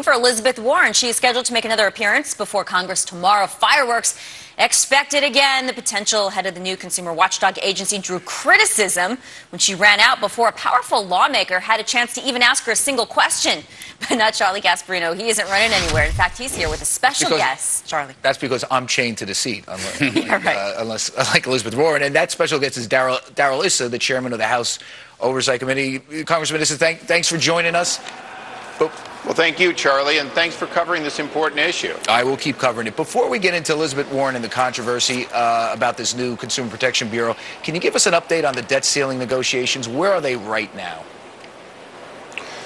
for Elizabeth Warren. She is scheduled to make another appearance before Congress tomorrow. Fireworks expected again. The potential head of the new consumer watchdog agency drew criticism when she ran out before a powerful lawmaker had a chance to even ask her a single question. But not Charlie Gasparino. He isn't running anywhere. In fact, he's here with a special guest. Charlie. That's because I'm chained to the seat, unlike, right. like Elizabeth Warren. And that special guest is Darrell Issa, the chairman of the House Oversight Committee. Congressman Issa, thanks for joining us. Well, thank you, Charlie, and thanks for covering this important issue. I will keep covering it. Before we get into Elizabeth Warren and the controversy about this new Consumer Protection Bureau, can you give us an update on the debt ceiling negotiations? Where are they right now?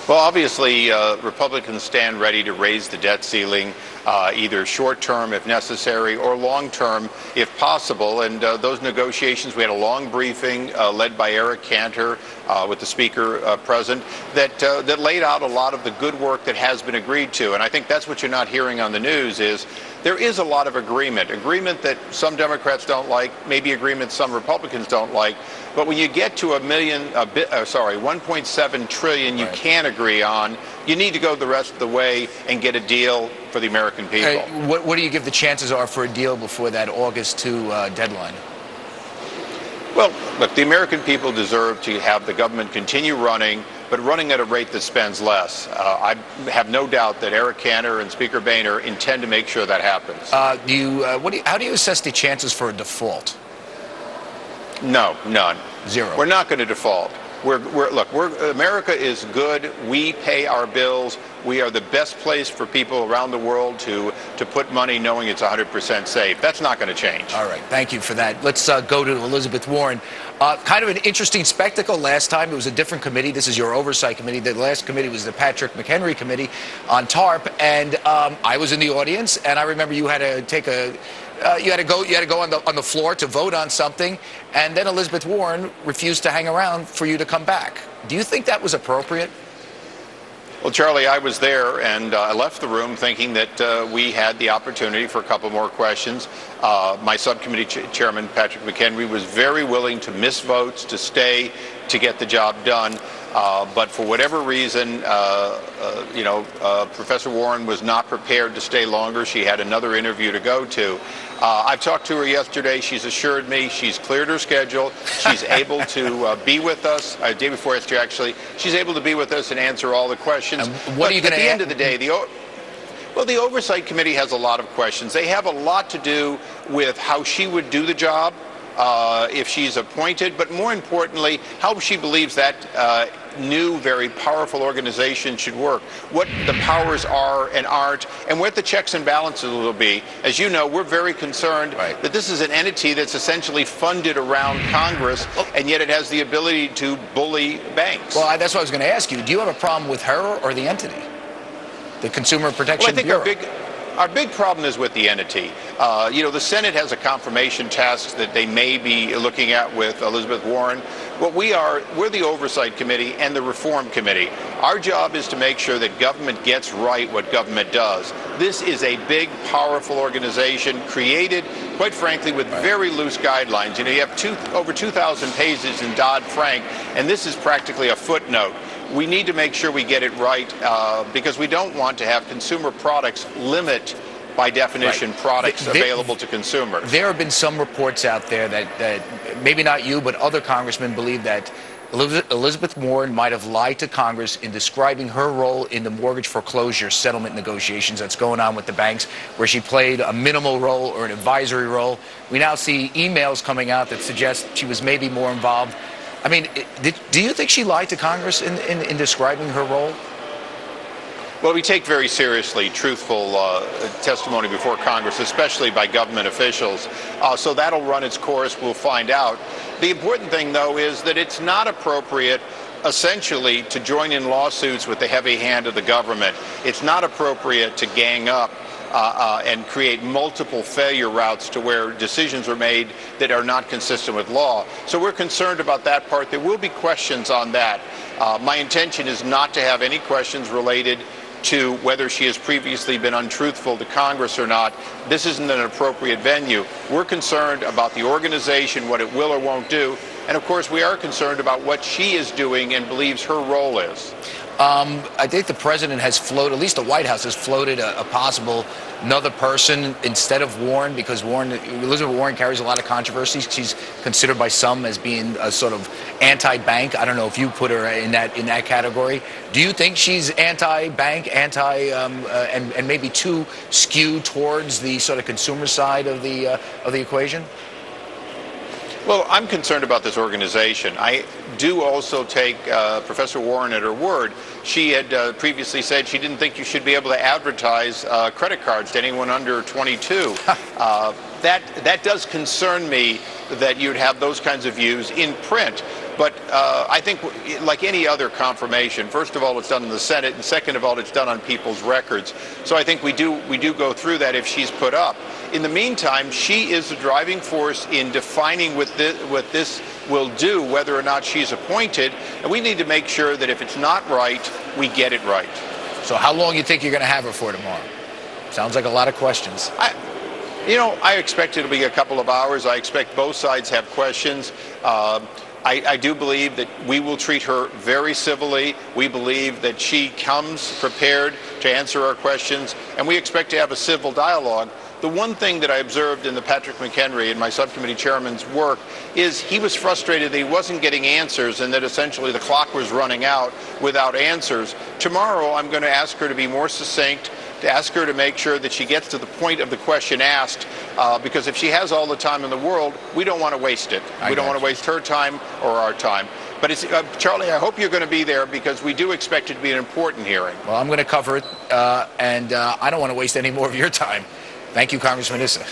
Well, obviously, Republicans stand ready to raise the debt ceiling, either short-term if necessary or long-term if possible. And those negotiations, we had a long briefing led by Eric Cantor with the Speaker present that laid out a lot of the good work that has been agreed to. And I think that's what you're not hearing on the news is there is a lot of agreement that some Democrats don't like, maybe agreement some Republicans don't like. But when you get to $1.7 trillion you can agree on, you need to go the rest of the way and get a deal for the American people. What do you give the chances are for a deal before that August 2 deadline? Well, look, the American people deserve to have the government continue running, but running at a rate that spends less. I have no doubt that Eric Cantor and Speaker Boehner intend to make sure that happens. How do you assess the chances for a default? No, none. Zero. We're not going to default. America is good. We pay our bills. We are the best place for people around the world to put money knowing it's 100% safe. That's not going to change. All right. Thank you for that. Let's go to Elizabeth Warren. Kind of an interesting spectacle last time. It was a different committee. This is your Oversight Committee. The last committee was the Patrick McHenry Committee on TARP. And I was in the audience, and I remember you had to take you had to go on the floor to vote on something, and then Elizabeth Warren refused to hang around for you to come back. Do you think that was appropriate? Well, Charlie, I was there, and I left the room thinking that we had the opportunity for a couple more questions. My subcommittee chairman, Patrick McHenry, was very willing to miss votes, to stay, to get the job done. But for whatever reason, Professor Warren was not prepared to stay longer. She had another interview to go to. I've talked to her yesterday. She's assured me she's cleared her schedule. She's able to be with us, day before yesterday, actually. She's able to be with us and answer all the questions. What are you going to At the end of the day, the Oversight Committee has a lot of questions. They have a lot to do with how she would do the job if she's appointed, but more importantly, how she believes that new, very powerful organization should work, what the powers are and aren't, and what the checks and balances will be. As you know, we're very concerned that this is an entity that's essentially funded around Congress, and yet it has the ability to bully banks. Well, that's what I was going to ask you. Do you have a problem with her or the entity, the Consumer Protection Bureau? Well, I think our big problem is with the entity. The Senate has a confirmation task that they may be looking at with Elizabeth Warren. We're the Oversight Committee and the Reform Committee. Our job is to make sure that government gets right what government does. This is a big, powerful organization created, quite frankly, with very loose guidelines. You have over 2,000 pages in Dodd-Frank, and this is practically a footnote. We need to make sure we get it right because we don't want to have consumer products limit, by definition, products available to consumers. There have been some reports out there that maybe not you, but other congressmen believe that Elizabeth Warren might have lied to Congress in describing her role in the mortgage foreclosure settlement negotiations that's going on with the banks, where she played a minimal role or an advisory role. We now see emails coming out that suggest she was maybe more involved. I mean, do you think she lied to Congress in describing her role? Well, we take very seriously truthful testimony before Congress, especially by government officials. So that'll run its course. We'll find out. The important thing, though, is that it's not appropriate, essentially, to join in lawsuits with the heavy hand of the government. It's not appropriate to gang up and create multiple failure routes to where decisions are made that are not consistent with law. So we're concerned about that part. There will be questions on that. My intention is not to have any questions related to whether she has previously been untruthful to Congress or not. This isn't an appropriate venue. We're concerned about the organization, what it will or won't do. And of course, we are concerned about what she is doing and believes her role is. I think the president has floated, at least the White House has floated a possible another person instead of Warren, because Elizabeth Warren carries a lot of controversies. She's considered by some as being a sort of anti-bank. I don't know if you put her in that category. Do you think she's anti-bank, and maybe too skewed towards the sort of consumer side of the equation? Well, I'm concerned about this organization. I do also take Professor Warren at her word. She had previously said she didn't think you should be able to advertise credit cards to anyone under 22. That does concern me, that you'd have those kinds of views in print. But I think, like any other confirmation, first of all, it's done in the Senate, and second of all, it's done on people's records. So I think we do go through that if she's put up. In the meantime, she is the driving force in defining what this will do, whether or not she's appointed, and we need to make sure that if it's not right, we get it right. So how long do you think you're going to have her for tomorrow? Sounds like a lot of questions. I expect it'll be a couple of hours. I expect both sides have questions. I do believe that we will treat her very civilly. We believe that she comes prepared to answer our questions, and we expect to have a civil dialogue. The one thing that I observed in the Patrick McHenry and my subcommittee chairman's work is he was frustrated that he wasn't getting answers and that essentially the clock was running out without answers. Tomorrow, I'm going to ask her to be more succinct, to ask her to make sure that she gets to the point of the question asked, because if she has all the time in the world, we don't want to waste it. We don't want to waste her time or our time. But it's, Charlie, I hope you're going to be there, because we do expect it to be an important hearing. Well, I'm going to cover it, and I don't want to waste any more of your time. Thank you, Congressman Issa.